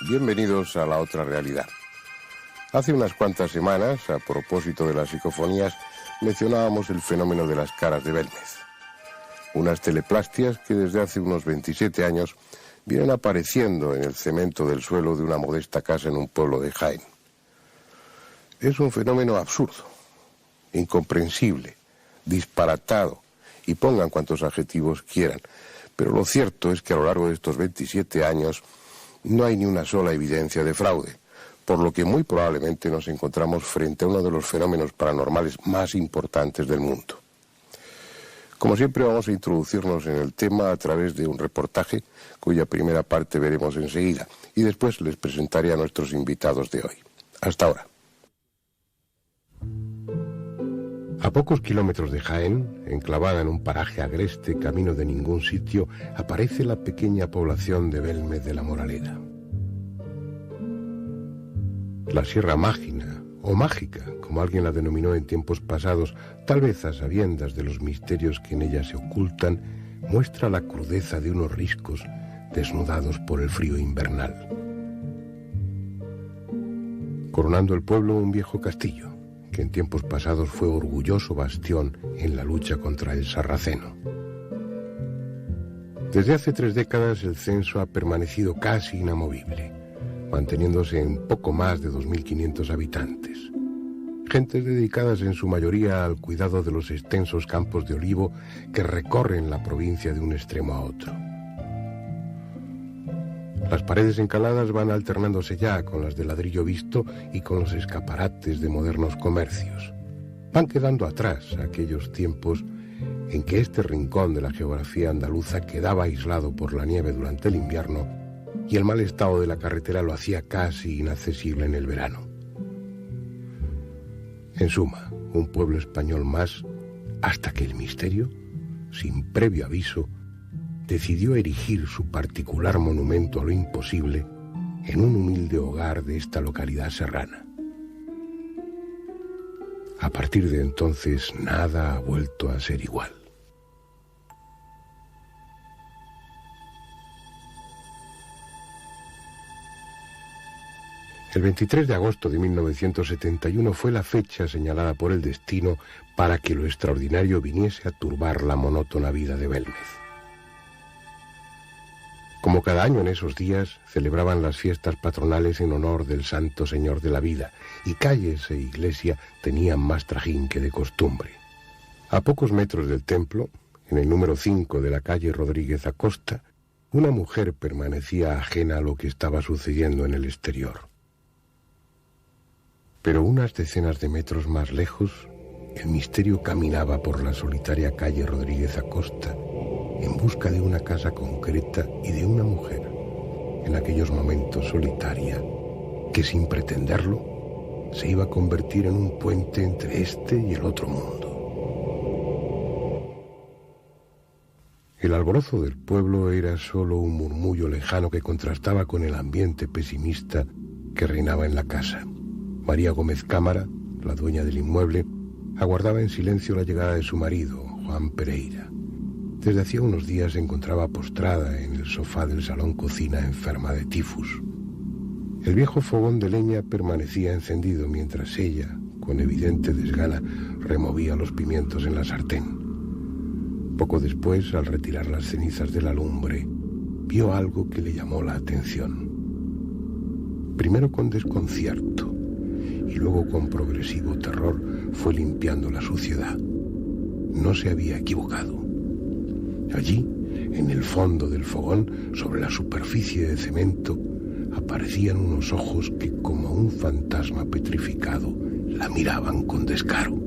Bienvenidos a La Otra Realidad. Hace unas cuantas semanas, a propósito de las psicofonías, mencionábamos el fenómeno de las caras de Belmez. Unas teleplastias que desde hace unos 27 años vienen apareciendo en el cemento del suelo de una modesta casa en un pueblo de Jaén. Es un fenómeno absurdo, incomprensible, disparatado, y pongan cuantos adjetivos quieran, pero lo cierto es que a lo largo de estos 27 años no hay ni una sola evidencia de fraude, por lo que muy probablemente nos encontramos frente a uno de los fenómenos paranormales más importantes del mundo. Como siempre, vamos a introducirnos en el tema a través de un reportaje cuya primera parte veremos enseguida, y después les presentaré a nuestros invitados de hoy. Hasta ahora. A pocos kilómetros de Jaén, enclavada en un paraje agreste, camino de ningún sitio, aparece la pequeña población de Belmez de la Moraleda. La Sierra Mágina, o Mágica, como alguien la denominó en tiempos pasados, tal vez a sabiendas de los misterios que en ella se ocultan, muestra la crudeza de unos riscos desnudados por el frío invernal. Coronando el pueblo, un viejo castillo, que en tiempos pasados fue orgulloso bastión en la lucha contra el sarraceno. Desde hace 3 décadas el censo ha permanecido casi inamovible, manteniéndose en poco más de 2.500 habitantes. Gentes dedicadas en su mayoría al cuidado de los extensos campos de olivo que recorren la provincia de un extremo a otro. Las paredes encaladas van alternándose ya con las de ladrillo visto y con los escaparates de modernos comercios. Van quedando atrás aquellos tiempos en que este rincón de la geografía andaluza quedaba aislado por la nieve durante el invierno y el mal estado de la carretera lo hacía casi inaccesible en el verano. En suma, un pueblo español más, hasta que el misterio, sin previo aviso, decidió erigir su particular monumento a lo imposible en un humilde hogar de esta localidad serrana. A partir de entonces, nada ha vuelto a ser igual. El 23 de agosto de 1971 fue la fecha señalada por el destino para que lo extraordinario viniese a turbar la monótona vida de Belmez. Como cada año en esos días, celebraban las fiestas patronales en honor del Santo Señor de la Vida, y calles e iglesia tenían más trajín que de costumbre. A pocos metros del templo, en el número 5 de la calle Rodríguez Acosta, una mujer permanecía ajena a lo que estaba sucediendo en el exterior. Pero unas decenas de metros más lejos, el misterio caminaba por la solitaria calle Rodríguez Acosta, en busca de una casa concreta y de una mujer, en aquellos momentos solitaria, que sin pretenderlo, se iba a convertir en un puente entre este y el otro mundo. El alborozo del pueblo era solo un murmullo lejano que contrastaba con el ambiente pesimista que reinaba en la casa. María Gómez Cámara, la dueña del inmueble, aguardaba en silencio la llegada de su marido, Juan Pereira. Desde hacía unos días se encontraba postrada en el sofá del salón-cocina enferma de tifus. El viejo fogón de leña permanecía encendido mientras ella, con evidente desgana, removía los pimientos en la sartén. Poco después, al retirar las cenizas de la lumbre, vio algo que le llamó la atención. Primero con desconcierto y luego con progresivo terror fue limpiando la suciedad. No se había equivocado. Allí, en el fondo del fogón, sobre la superficie de cemento, aparecían unos ojos que, como un fantasma petrificado, la miraban con descaro.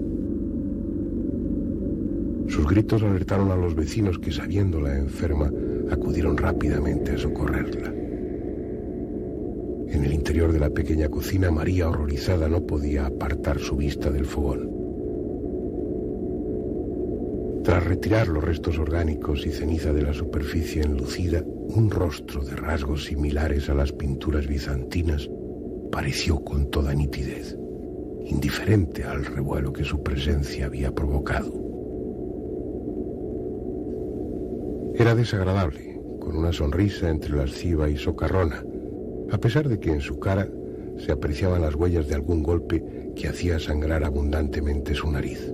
Sus gritos alertaron a los vecinos que, sabiéndola enferma, acudieron rápidamente a socorrerla. En el interior de la pequeña cocina, María, horrorizada, no podía apartar su vista del fogón. Tras retirar los restos orgánicos y ceniza de la superficie enlucida, un rostro de rasgos similares a las pinturas bizantinas pareció con toda nitidez, indiferente al revuelo que su presencia había provocado. Era desagradable, con una sonrisa entre lasciva y socarrona, a pesar de que en su cara se apreciaban las huellas de algún golpe que hacía sangrar abundantemente su nariz.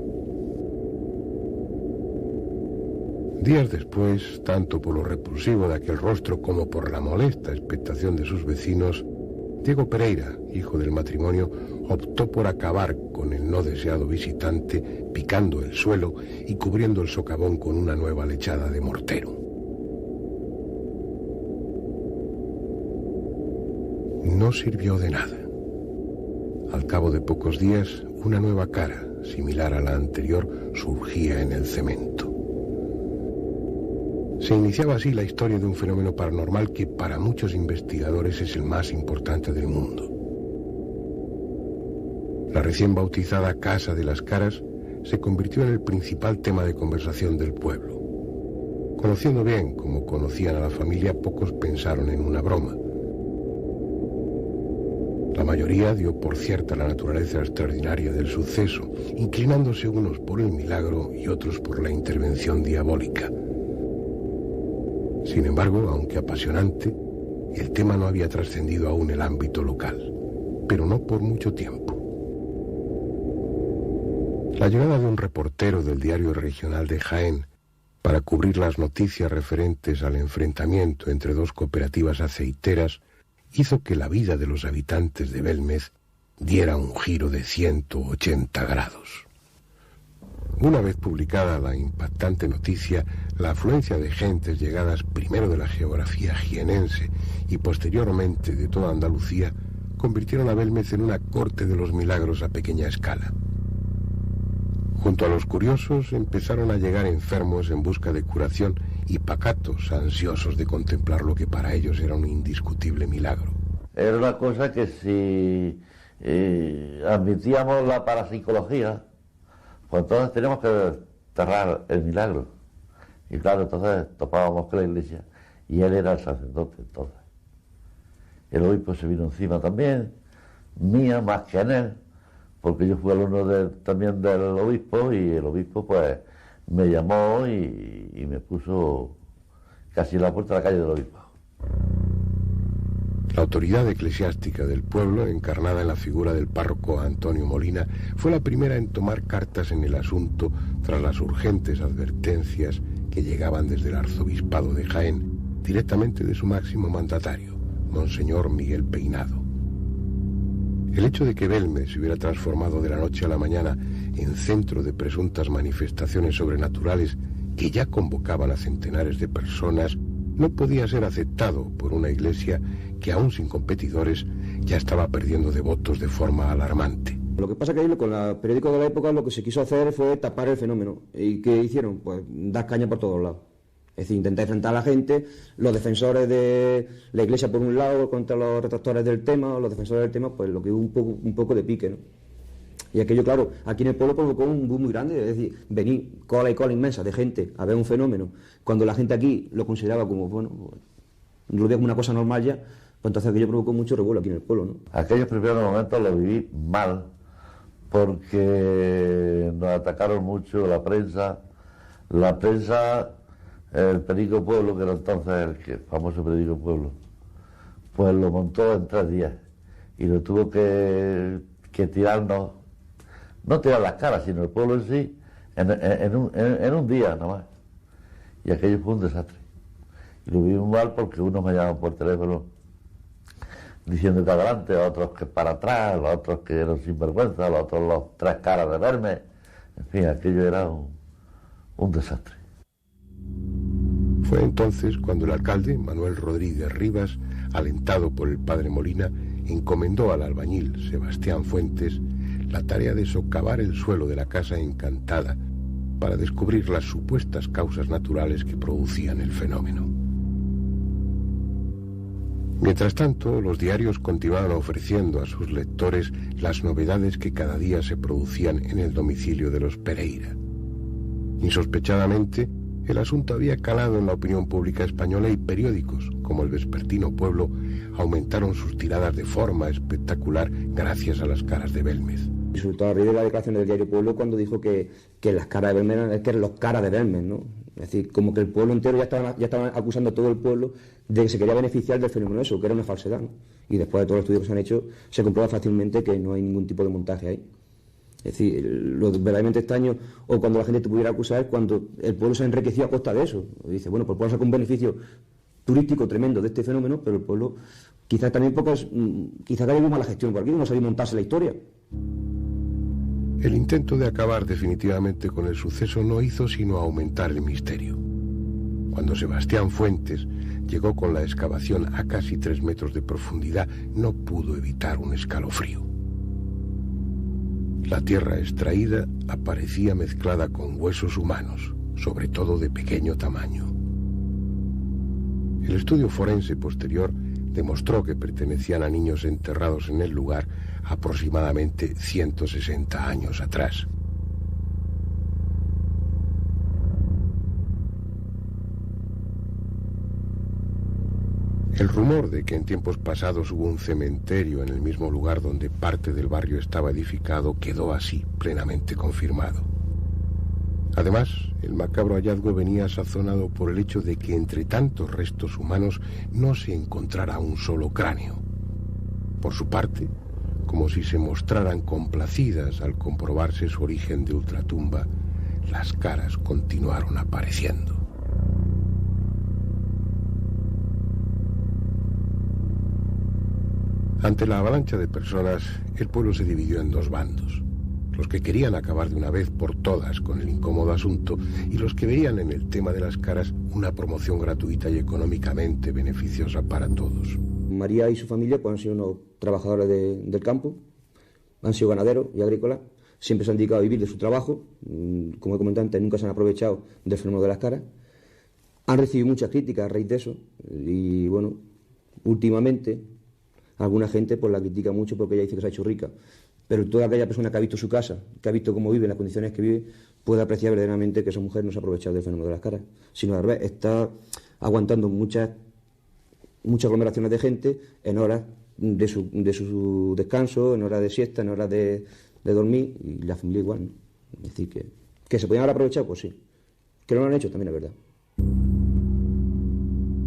Días después, tanto por lo repulsivo de aquel rostro como por la molesta expectación de sus vecinos, Diego Pereira, hijo del matrimonio, optó por acabar con el no deseado visitante, picando el suelo y cubriendo el socavón con una nueva lechada de mortero. No sirvió de nada. Al cabo de pocos días, una nueva cara, similar a la anterior, surgía en el cemento. Se iniciaba así la historia de un fenómeno paranormal que para muchos investigadores es el más importante del mundo. La recién bautizada Casa de las Caras se convirtió en el principal tema de conversación del pueblo. Conociendo bien como conocían a la familia, pocos pensaron en una broma. La mayoría dio por cierta la naturaleza extraordinaria del suceso, inclinándose unos por el milagro y otros por la intervención diabólica. Sin embargo, aunque apasionante, el tema no había trascendido aún el ámbito local, pero no por mucho tiempo. La llegada de un reportero del diario regional de Jaén para cubrir las noticias referentes al enfrentamiento entre dos cooperativas aceiteras hizo que la vida de los habitantes de Belmez diera un giro de 180 grados. Una vez publicada la impactante noticia, la afluencia de gentes llegadas primero de la geografía jienense y posteriormente de toda Andalucía convirtieron a Belmez en una corte de los milagros a pequeña escala. Junto a los curiosos empezaron a llegar enfermos en busca de curación y pacatos ansiosos de contemplar lo que para ellos era un indiscutible milagro. Era una cosa que si admitíamos la parapsicología, pues entonces teníamos que cerrar el milagro. Y claro, entonces topábamos con la iglesia y él era el sacerdote entonces. El obispo se vino encima también, mía más que en él, porque yo fui alumno también del obispo y el obispo pues me llamó y me puso casi en la puerta de la calle del obispo. La autoridad eclesiástica del pueblo, encarnada en la figura del párroco Antonio Molina, fue la primera en tomar cartas en el asunto tras las urgentes advertencias que llegaban desde el arzobispado de Jaén, directamente de su máximo mandatario, Monseñor Miguel Peinado. El hecho de que Belmez se hubiera transformado de la noche a la mañana en centro de presuntas manifestaciones sobrenaturales que ya convocaban a centenares de personas no podía ser aceptado por una iglesia que, aún sin competidores, ya estaba perdiendo devotos de forma alarmante. Lo que pasa es que ahí con el periódico de la época lo que se quiso hacer fue tapar el fenómeno. ¿Y qué hicieron? Pues dar caña por todos lados. Es decir, intentar enfrentar a la gente, los defensores de la iglesia por un lado contra los retractores del tema, los defensores del tema, pues lo que hubo un poco de pique, ¿no? Y aquello, claro, aquí en el pueblo provocó un boom muy grande, es decir, venir cola y cola inmensa de gente a ver un fenómeno, cuando la gente aquí lo consideraba como, bueno, lo veía como una cosa normal ya, pues entonces aquello provocó mucho revuelo aquí en el pueblo, ¿no? Aquellos primeros momentos los viví mal, porque nos atacaron mucho la prensa, el Periódico Pueblo, que era entonces el famoso Periódico Pueblo, pues lo montó en 3 días y lo tuvo que tirarnos, no tirar las caras, sino el pueblo en sí, en un día nada más. Y aquello fue un desastre. Y lo vivimos mal porque unos me llamaban por teléfono diciendo que adelante, otros que para atrás, los otros que eran sinvergüenza, los otros los 3 caras de verme. En fin, aquello era un desastre. Fue entonces cuando el alcalde, Manuel Rodríguez Rivas, alentado por el padre Molina, encomendó al albañil Sebastián Fuentes la tarea de socavar el suelo de la casa encantada para descubrir las supuestas causas naturales que producían el fenómeno. Mientras tanto, los diarios continuaban ofreciendo a sus lectores las novedades que cada día se producían en el domicilio de los Pereira. Insospechadamente, el asunto había calado en la opinión pública española y periódicos, como el vespertino Pueblo, aumentaron sus tiradas de forma espectacular gracias a las caras de Belmez. Resultó horrible la declaración del diario Pueblo cuando dijo que las caras de Belmez eran los caras de Belmez, ¿no? Es decir, como que el pueblo entero ya estaban acusando a todo el pueblo de que se quería beneficiar del fenómeno eso, que era una falsedad, ¿no? Y después de todos los estudios que se han hecho, se comprueba fácilmente que no hay ningún tipo de montaje ahí. Es decir, lo verdaderamente extraño, o cuando la gente te pudiera acusar, es cuando el pueblo se ha enriquecido a costa de eso. Dice, bueno, pues el pueblo saca un beneficio turístico tremendo de este fenómeno, pero el pueblo quizás también quizás haya mala gestión por aquí, no sabía montarse la historia. El intento de acabar definitivamente con el suceso no hizo sino aumentar el misterio. Cuando Sebastián Fuentes llegó con la excavación a casi 3 metros de profundidad, no pudo evitar un escalofrío. La tierra extraída aparecía mezclada con huesos humanos, sobre todo de pequeño tamaño. El estudio forense posterior demostró que pertenecían a niños enterrados en el lugar aproximadamente 160 años atrás. El rumor de que en tiempos pasados hubo un cementerio en el mismo lugar donde parte del barrio estaba edificado quedó así plenamente confirmado. Además, el macabro hallazgo venía sazonado por el hecho de que entre tantos restos humanos no se encontrara un solo cráneo. Por su parte, como si se mostraran complacidas al comprobarse su origen de ultratumba, las caras continuaron apareciendo. Ante la avalancha de personas, el pueblo se dividió en 2 bandos. Los que querían acabar de una vez por todas con el incómodo asunto y los que veían en el tema de las caras una promoción gratuita y económicamente beneficiosa para todos. María y su familia pues, han sido unos trabajadores del campo, han sido ganaderos y agrícolas, siempre se han dedicado a vivir de su trabajo, como he comentado antes, nunca se han aprovechado del fenómeno de las caras. Han recibido muchas críticas a raíz de eso y bueno, últimamente alguna gente pues la critica mucho porque ella dice que se ha hecho rica, pero toda aquella persona que ha visto su casa, que ha visto cómo vive, en las condiciones que vive, puede apreciar verdaderamente que esa mujer no se ha aprovechado del fenómeno de las caras, sino al revés, está aguantando muchas aglomeraciones de gente en horas de su descanso, en horas de siesta, en horas de dormir, y la familia igual, ¿no? Es decir, que se podían haber aprovechado, pues sí. Que no lo han hecho, también es verdad.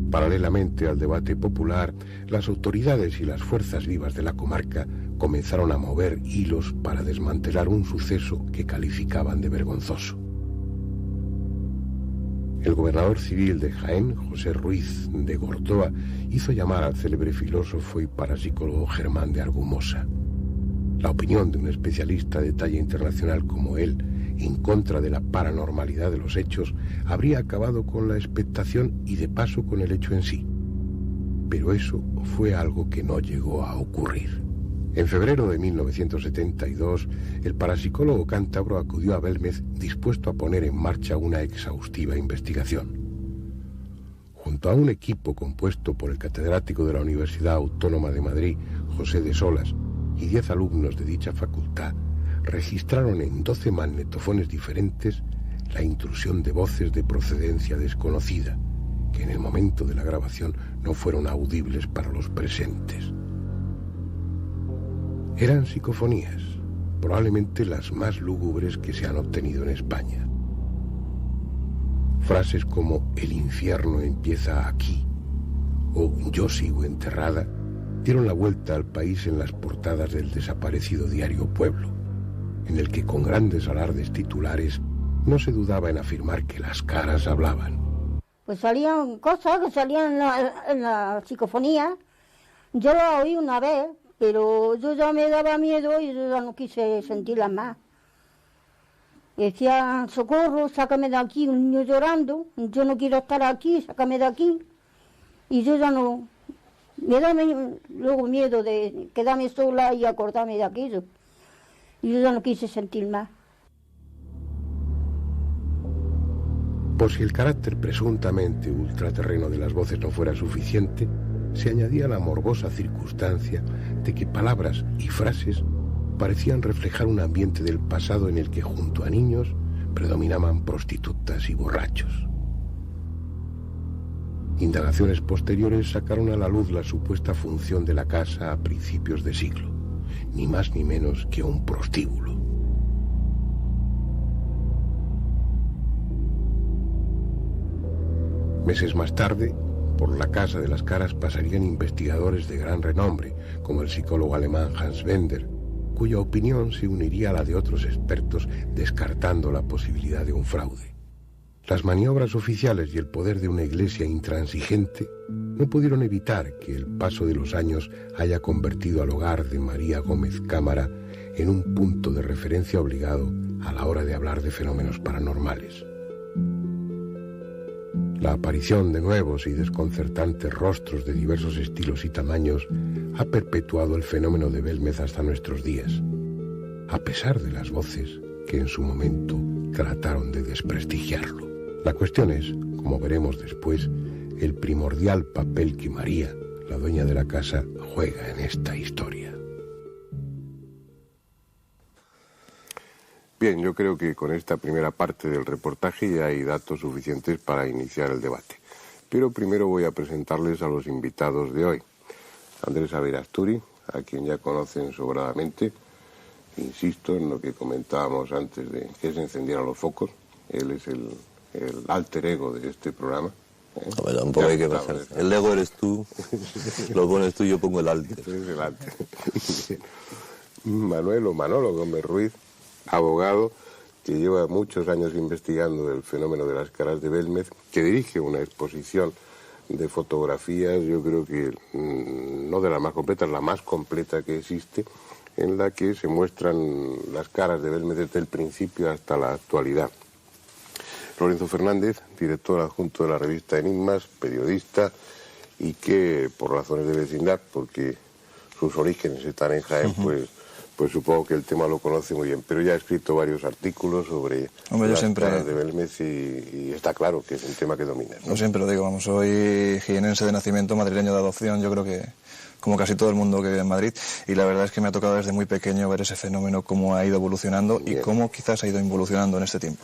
Paralelamente al debate popular, las autoridades y las fuerzas vivas de la comarca comenzaron a mover hilos para desmantelar un suceso que calificaban de vergonzoso. El gobernador civil de Jaén, José Ruiz de Gordoa, hizo llamar al célebre filósofo y parapsicólogo Germán de Argumosa. La opinión de un especialista de talla internacional como él, en contra de la paranormalidad de los hechos, habría acabado con la expectación y de paso con el hecho en sí. Pero eso fue algo que no llegó a ocurrir. En febrero de 1972, el parapsicólogo cántabro acudió a Belmez dispuesto a poner en marcha una exhaustiva investigación. Junto a un equipo compuesto por el catedrático de la Universidad Autónoma de Madrid, José de Solas, y 10 alumnos de dicha facultad, registraron en 12 magnetofones diferentes la intrusión de voces de procedencia desconocida, que en el momento de la grabación no fueron audibles para los presentes. Eran psicofonías, probablemente las más lúgubres que se han obtenido en España. Frases como "el infierno empieza aquí" o "yo sigo enterrada" dieron la vuelta al país en las portadas del desaparecido diario Pueblo, en el que con grandes alardes titulares no se dudaba en afirmar que las caras hablaban. Pues salían cosas que salían en la psicofonía. Yo lo oí una vez, pero yo ya me daba miedo y yo ya no quise sentirlas más. Decía, socorro, sácame de aquí, un niño llorando, yo no quiero estar aquí, sácame de aquí. Y yo ya no, me da luego miedo de quedarme sola y acordarme de aquello. Y yo ya no quise sentir más. Por si el carácter presuntamente ultraterreno de las voces no fuera suficiente, se añadía la morbosa circunstancia de que palabras y frases parecían reflejar un ambiente del pasado en el que junto a niños predominaban prostitutas y borrachos. Indagaciones posteriores sacaron a la luz la supuesta función de la casa a principios de siglo, ni más ni menos que un prostíbulo. Meses más tarde, por la Casa de las Caras pasarían investigadores de gran renombre, como el psicólogo alemán Hans Bender, cuya opinión se uniría a la de otros expertos, descartando la posibilidad de un fraude. Las maniobras oficiales y el poder de una iglesia intransigente no pudieron evitar que el paso de los años haya convertido al hogar de María Gómez Cámara en un punto de referencia obligado a la hora de hablar de fenómenos paranormales. La aparición de nuevos y desconcertantes rostros de diversos estilos y tamaños ha perpetuado el fenómeno de Belmez hasta nuestros días, a pesar de las voces que en su momento trataron de desprestigiarlo. La cuestión es, como veremos después, el primordial papel que María, la dueña de la casa, juega en esta historia. Bien, yo creo que con esta primera parte del reportaje ya hay datos suficientes para iniciar el debate. Pero primero voy a presentarles a los invitados de hoy. Andrés Averasturi, a quien ya conocen sobradamente. Insisto en lo que comentábamos antes de que se encendieran los focos. Él es el alter ego de este programa. No, tampoco hay que pasar. El ego eres tú, lo pones tú y yo pongo el alter. Es el alter. Manuel o Manolo Gómez Ruiz, abogado que lleva muchos años investigando el fenómeno de las caras de Belmez, que dirige una exposición de fotografías, yo creo que no de la más completa, la más completa que existe, en la que se muestran las caras de Belmez desde el principio hasta la actualidad. Lorenzo Fernández, director adjunto de la revista Enigmas, periodista, y que por razones de vecindad, porque sus orígenes están en Jaén, pues supongo que el tema lo conoce muy bien, pero ya ha escrito varios artículos sobre las caras de Belmez y está claro que es un tema que domina, ¿no? Yo siempre lo digo, vamos, soy jienense de nacimiento, madrileño de adopción, yo creo que como casi todo el mundo que vive en Madrid, y la verdad es que me ha tocado desde muy pequeño ver ese fenómeno, cómo ha ido evolucionando y cómo quizás ha ido involucionando en este tiempo.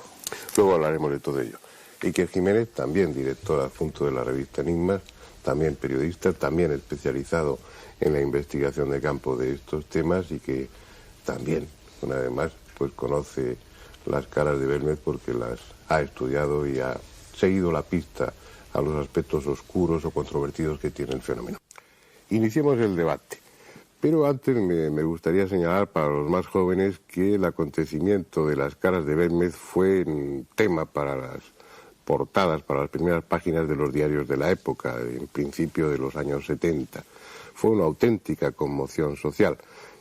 Luego hablaremos de todo ello. Iker Jiménez, también director adjunto de la revista Enigmas, también periodista, también especializado en la investigación de campo de estos temas y que también, una vez más, pues conoce las caras de Belmez porque las ha estudiado y ha seguido la pista a los aspectos oscuros o controvertidos que tiene el fenómeno. Iniciemos el debate, pero antes me gustaría señalar para los más jóvenes que el acontecimiento de las caras de Belmez fue un tema para las portadas, para las primeras páginas de los diarios de la época, en principio de los años 70. Fue una auténtica conmoción social.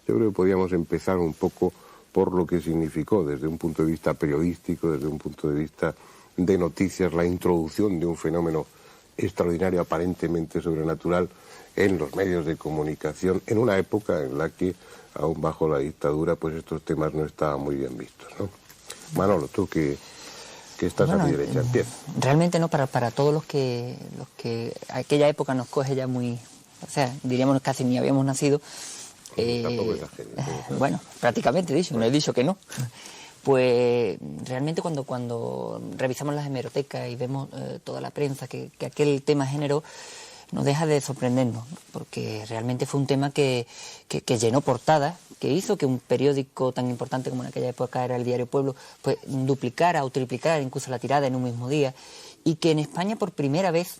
Yo creo que podríamos empezar un poco por lo que significó desde un punto de vista periodístico, desde un punto de vista de noticias, la introducción de un fenómeno extraordinario, aparentemente sobrenatural, en los medios de comunicación, en una época en la que, aún bajo la dictadura, pues estos temas no estaban muy bien vistos, ¿no? Manolo, tú que estás a mi derecha, empieza. Realmente no, para todos los que aquella época nos coge ya muy, o sea, diríamos casi ni habíamos nacido. Tampoco exageres. Bueno, prácticamente dicho, no he dicho que no. Pues realmente cuando revisamos las hemerotecas y vemos toda la prensa que aquel tema generó, nos deja de sorprendernos, porque realmente fue un tema que llenó portadas, que hizo que un periódico tan importante como en aquella época era el Diario Pueblo, pues duplicara o triplicara incluso la tirada en un mismo día, y que en España por primera vez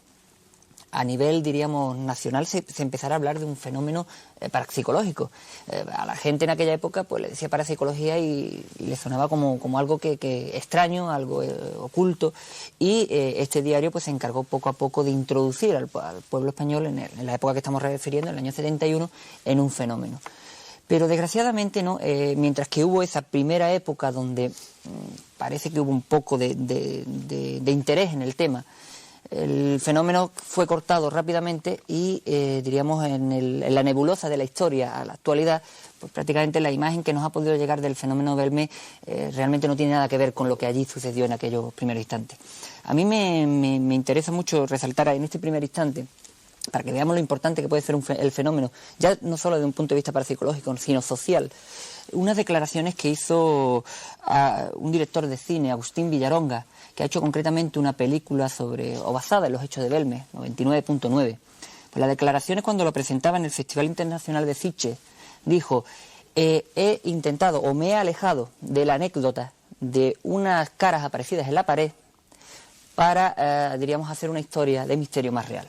a nivel, diríamos, nacional se empezara a hablar de un fenómeno parapsicológico. A la gente en aquella época pues le decía parapsicología y le sonaba como algo que extraño, algo oculto, y este diario pues se encargó poco a poco de introducir al pueblo español en la época que estamos refiriendo, en el año 71, en un fenómeno. Pero desgraciadamente no, mientras que hubo esa primera época donde parece que hubo un poco de interés en el tema, el fenómeno fue cortado rápidamente y, diríamos, en la nebulosa de la historia a la actualidad, pues prácticamente la imagen que nos ha podido llegar del fenómeno Belmez realmente no tiene nada que ver con lo que allí sucedió en aquellos primeros instantes. A mí me interesa mucho resaltar en este primer instante, para que veamos lo importante que puede ser el fenómeno, ya no solo desde un punto de vista parapsicológico, sino social, unas declaraciones que hizo un director de cine, Agustín Villaronga, que ha hecho concretamente una película basada en los hechos de Belmez, 99.9. Pues las declaraciones, cuando lo presentaba en el Festival Internacional de Sitges, dijo: he intentado o me he alejado de la anécdota de unas caras aparecidas en la pared para, diríamos, hacer una historia de misterio más real.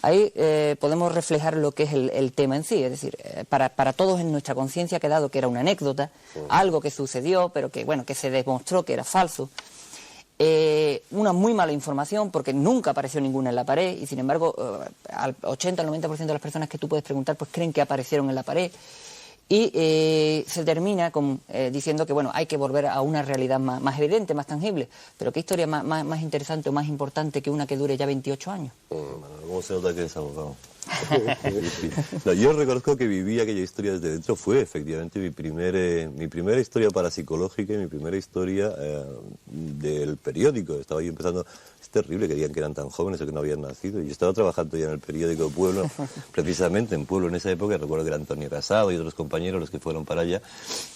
Ahí podemos reflejar lo que es el tema en sí, es decir, para todos en nuestra conciencia ha quedado que era una anécdota, algo que sucedió, pero que, bueno, que se demostró que era falso. Una muy mala información porque nunca apareció ninguna en la pared y sin embargo al 80 al 90% de las personas que tú puedes preguntar pues creen que aparecieron en la pared y se termina diciendo que bueno, hay que volver a una realidad más evidente, más tangible, pero qué historia más interesante o más importante que una que dure ya 28 años. ¿Cómo se nota que es abogado? No, yo reconozco que viví aquella historia desde dentro. Fue efectivamente mi primera historia parapsicológica y mi primera historia del periódico. Estaba yo empezando. Es terrible que digan que eran tan jóvenes o que no habían nacido. Yo estaba trabajando ya en el periódico Pueblo, precisamente en Pueblo en esa época. Recuerdo que era Antonio Casado y otros compañeros los que fueron para allá.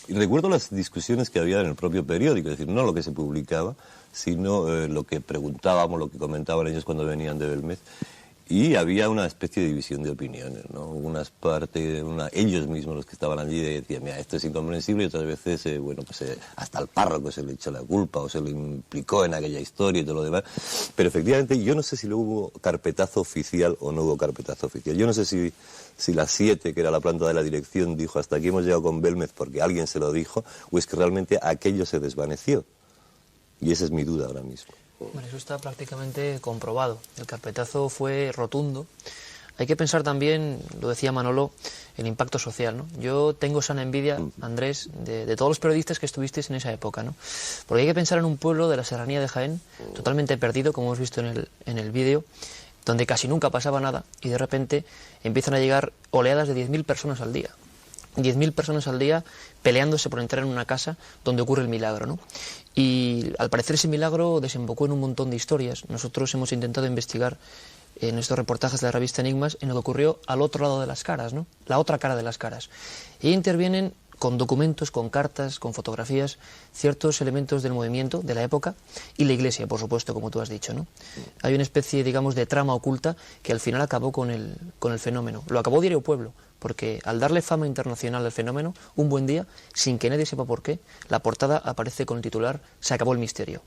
Y recuerdo las discusiones que había en el propio periódico, es decir, no lo que se publicaba, sino lo que preguntábamos, lo que comentaban ellos cuando venían de Belmez. Y había una especie de división de opiniones, ¿no? Unas partes, ellos mismos los que estaban allí decían, mira, esto es incomprensible, y otras veces, bueno, pues hasta al párroco se le echó la culpa o se le implicó en aquella historia y todo lo demás. Pero efectivamente yo no sé si luego hubo carpetazo oficial o no hubo carpetazo oficial. Yo no sé si la 7, que era la planta de la dirección, dijo hasta aquí hemos llegado con Belmez porque alguien se lo dijo, o es que realmente aquello se desvaneció. Y esa es mi duda ahora mismo. Bueno, eso está prácticamente comprobado. El carpetazo fue rotundo. Hay que pensar también, lo decía Manolo, el impacto social, ¿no? Yo tengo sana envidia, Andrés, de todos los periodistas que estuvisteis en esa época, ¿no? Porque hay que pensar en un pueblo de la serranía de Jaén, totalmente perdido, como hemos visto en el vídeo, donde casi nunca pasaba nada, y de repente empiezan a llegar oleadas de 10.000 personas al día. 10.000 personas al día peleándose por entrar en una casa donde ocurre el milagro, ¿no? Y al parecer ese milagro desembocó en un montón de historias. Nosotros hemos intentado investigar en estos reportajes de la revista Enigmas en lo que ocurrió al otro lado de las caras, ¿no? La otra cara de las caras. Y intervienen con documentos, con cartas, con fotografías, ciertos elementos del movimiento de la época y la Iglesia, por supuesto, como tú has dicho, ¿no? Hay una especie, digamos, de trama oculta que al final acabó con el fenómeno. Lo acabó Diario Pueblo, porque al darle fama internacional al fenómeno, un buen día, sin que nadie sepa por qué, la portada aparece con el titular "Se acabó el misterio".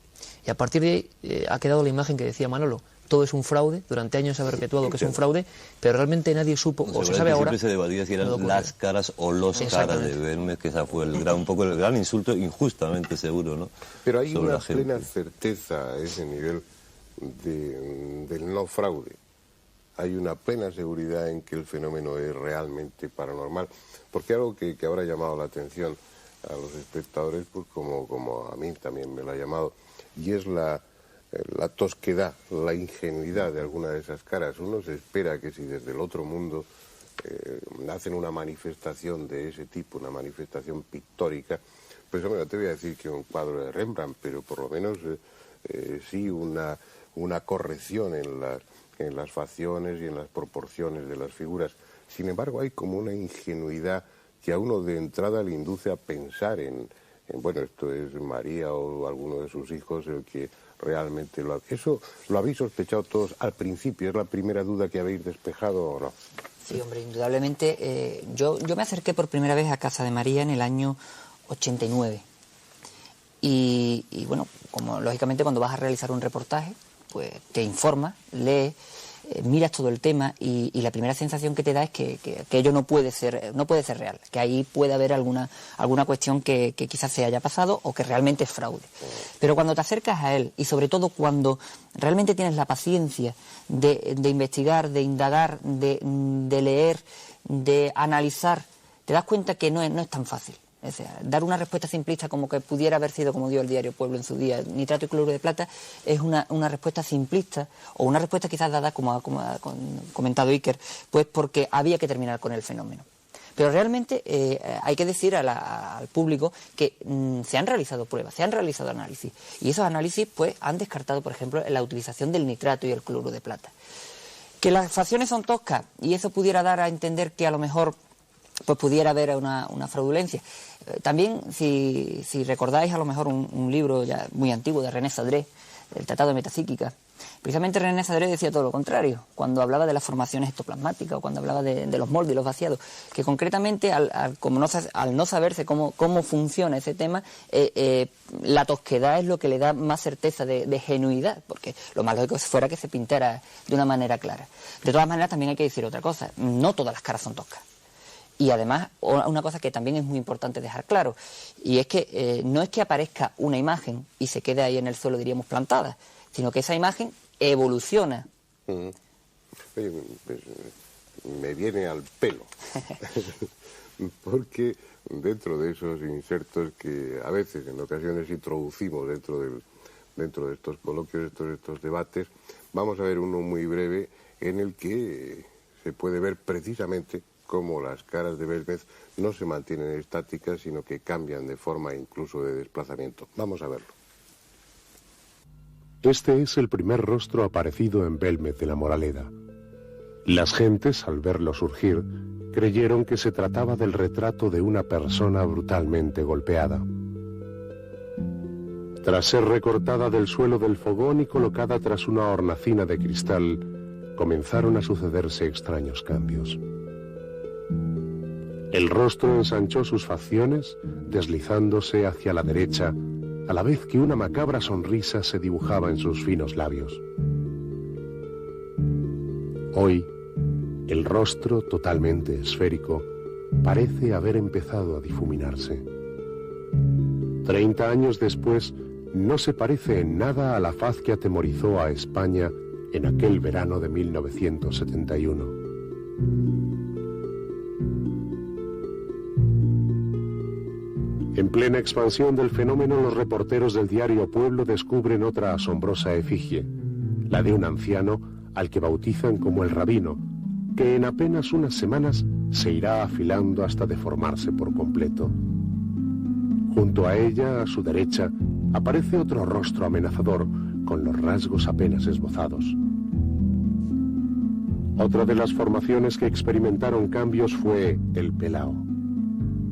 Y a partir de ahí ha quedado la imagen que decía Manolo. Todo es un fraude, durante años se ha perpetuado que es un fraude, pero realmente nadie supo, o se sabe ahora... Siempre se debatía si eran las caras o los caras de Belmez, que esa fue un poco el gran insulto, injustamente seguro, ¿no? Pero hay sobre una plena certeza a ese nivel del no fraude. Hay una plena seguridad en que el fenómeno es realmente paranormal, porque algo que habrá llamado la atención a los espectadores, pues como a mí también me lo ha llamado, y es la tosquedad, la ingenuidad de alguna de esas caras. Uno se espera que si desde el otro mundo hacen una manifestación de ese tipo, una manifestación pictórica, pues hombre, no te voy a decir que un cuadro de Rembrandt, pero por lo menos sí una corrección en las facciones y en las proporciones de las figuras. Sin embargo, hay como una ingenuidad que a uno de entrada le induce a pensar en bueno, esto es María o alguno de sus hijos el que realmente lo ha... ¿Eso lo habéis sospechado todos al principio? ¿Es la primera duda que habéis despejado o no? Sí, hombre, indudablemente. Yo me acerqué por primera vez a Casa de María en el año 89. Y bueno, como lógicamente cuando vas a realizar un reportaje, pues te informas, lees, miras todo el tema y la primera sensación que te da es que ello no puede ser real, que ahí puede haber alguna cuestión que quizás se haya pasado o que realmente es fraude. Pero cuando te acercas a él y sobre todo cuando realmente tienes la paciencia de investigar, de indagar, de leer, de analizar, te das cuenta que no es tan fácil. O sea, dar una respuesta simplista como que pudiera haber sido como dio el Diario Pueblo en su día, nitrato y cloruro de plata, es una respuesta simplista, o una respuesta quizás dada, como ha comentado Iker, pues porque había que terminar con el fenómeno. Pero realmente hay que decir al público que se han realizado pruebas, se han realizado análisis, y esos análisis pues han descartado, por ejemplo, la utilización del nitrato y el cloruro de plata. Que las facciones son toscas, y eso pudiera dar a entender que a lo mejor pues pudiera haber una fraudulencia. También, si recordáis a lo mejor un libro ya muy antiguo de René Sadré, el Tratado de Metapsíquica, Precisamente René Zadré decía todo lo contrario, cuando hablaba de las formaciones ectoplasmáticas o cuando hablaba de los moldes y los vaciados, que concretamente al no saberse cómo funciona ese tema, la tosquedad es lo que le da más certeza de genuidad, porque lo más lógico fuera que se pintara de una manera clara. De todas maneras, también hay que decir otra cosa, no todas las caras son toscas. Y además, una cosa que también es muy importante dejar claro, y es que no es que aparezca una imagen y se quede ahí en el suelo, diríamos, plantada, sino que esa imagen evoluciona. Oye, pues, me viene al pelo, porque dentro de esos insertos que a veces, en ocasiones, introducimos dentro de estos coloquios, estos debates, vamos a ver uno muy breve en el que se puede ver precisamente cómo las caras de Belmez no se mantienen estáticas, sino que cambian de forma incluso de desplazamiento. Vamos a verlo. Este es el primer rostro aparecido en Belmez de la Moraleda. Las gentes, al verlo surgir, creyeron que se trataba del retrato de una persona brutalmente golpeada. Tras ser recortada del suelo del fogón y colocada tras una hornacina de cristal, comenzaron a sucederse extraños cambios. El rostro ensanchó sus facciones, deslizándose hacia la derecha, a la vez que una macabra sonrisa se dibujaba en sus finos labios. Hoy, el rostro, totalmente esférico, parece haber empezado a difuminarse. 30 años después, no se parece en nada a la faz que atemorizó a España en aquel verano de 1971. En plena expansión del fenómeno, los reporteros del diario Pueblo descubren otra asombrosa efigie, la de un anciano al que bautizan como el Rabino, que en apenas unas semanas se irá afilando hasta deformarse por completo. Junto a ella, a su derecha, aparece otro rostro amenazador, con los rasgos apenas esbozados. Otra de las formaciones que experimentaron cambios fue el Pelao.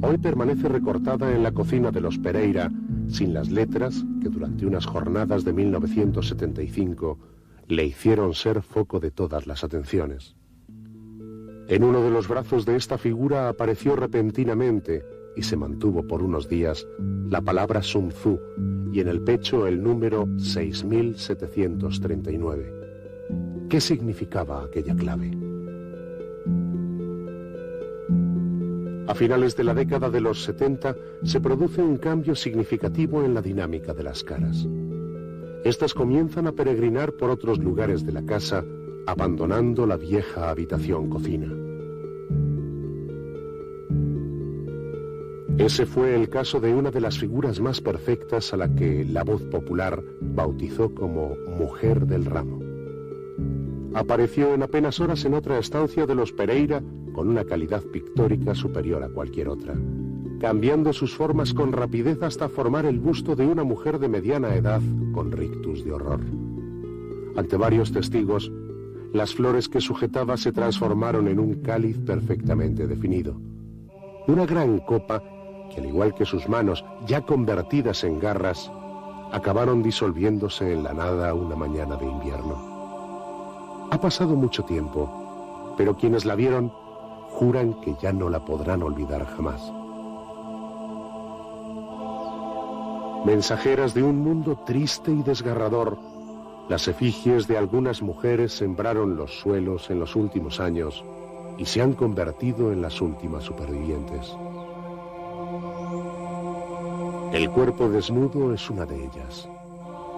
Hoy permanece recortada en la cocina de los Pereira, sin las letras que durante unas jornadas de 1975 le hicieron ser foco de todas las atenciones. En uno de los brazos de esta figura apareció repentinamente, y se mantuvo por unos días, la palabra Sun Tzu, y en el pecho el número 6739. ¿Qué significaba aquella clave? A finales de la década de los 70 se produce un cambio significativo en la dinámica de las caras. Estas comienzan a peregrinar por otros lugares de la casa, abandonando la vieja habitación-cocina. Ese fue el caso de una de las figuras más perfectas a la que la voz popular bautizó como Mujer del Ramo. Apareció en apenas horas en otra estancia de los Pereira con una calidad pictórica superior a cualquier otra, cambiando sus formas con rapidez hasta formar el busto de una mujer de mediana edad con rictus de horror. Ante varios testigos, las flores que sujetaba se transformaron en un cáliz perfectamente definido. Una gran copa que, al igual que sus manos, ya convertidas en garras, acabaron disolviéndose en la nada una mañana de invierno. Ha pasado mucho tiempo, pero quienes la vieron juran que ya no la podrán olvidar jamás. Mensajeras de un mundo triste y desgarrador, las efigies de algunas mujeres sembraron los suelos en los últimos años y se han convertido en las últimas supervivientes. El cuerpo desnudo es una de ellas.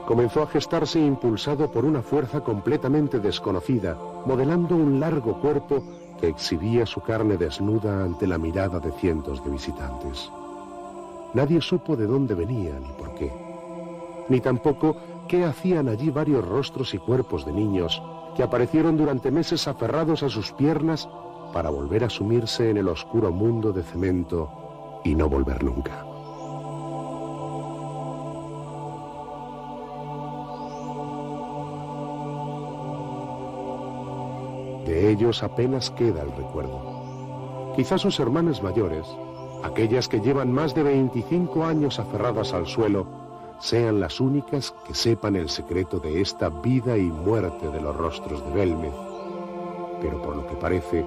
Comenzó a gestarse impulsado por una fuerza completamente desconocida, modelando un largo cuerpo que exhibía su carne desnuda ante la mirada de cientos de visitantes. Nadie supo de dónde venía ni por qué, ni tampoco qué hacían allí varios rostros y cuerpos de niños que aparecieron durante meses aferrados a sus piernas para volver a sumirse en el oscuro mundo de cemento y no volver nunca. De ellos apenas queda el recuerdo. Quizás sus hermanas mayores, aquellas que llevan más de 25 años aferradas al suelo, sean las únicas que sepan el secreto de esta vida y muerte de los rostros de Belmez, pero por lo que parece,